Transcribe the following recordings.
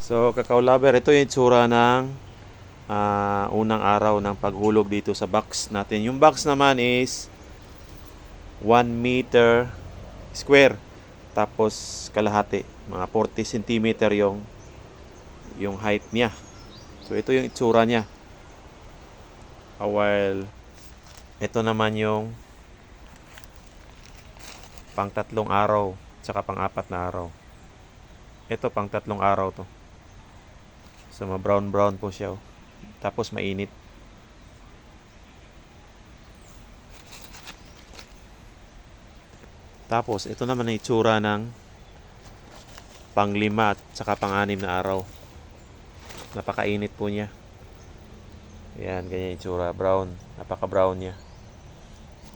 So, Kakao Lover, ito yung itsura ng unang araw ng paghulog dito sa box natin. Yung box naman is 1 meter square. Tapos kalahati, mga 40 centimeter yung height niya. So, ito yung itsura niya. While, ito naman yung pang 3 araw, tsaka pang 4 na araw. Ito pang 3 araw to. So, ma-brown-brown po siya. Oh. Tapos, mainit. Tapos, ito naman ang itsura ng pang 5 at saka pang 6 na araw. Napakainit po niya. Ayan, ganyan itsura. Brown. Napaka-brown niya.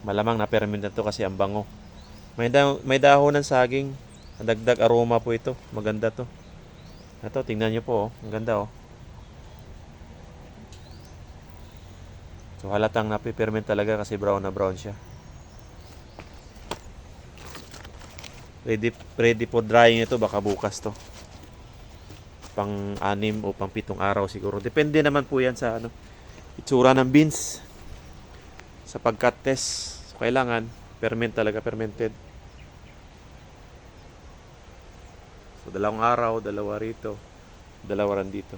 Malamang na-ferment na to kasi ang bango. May dahon ng saging. Dagdag aroma po ito. Maganda to. Ito, tingnan nyo po. Oh. Ang ganda oh. So, halatang napiperment talaga kasi brown na brown siya. Ready for drying ito. Baka bukas to. Pang 6 o pang 7 araw siguro. Depende naman po yan sa itsura ng beans. Sa pag-cut test. So, kailangan ferment talaga. Fermented. So, 2 araw. 2 rito. 2 ran dito.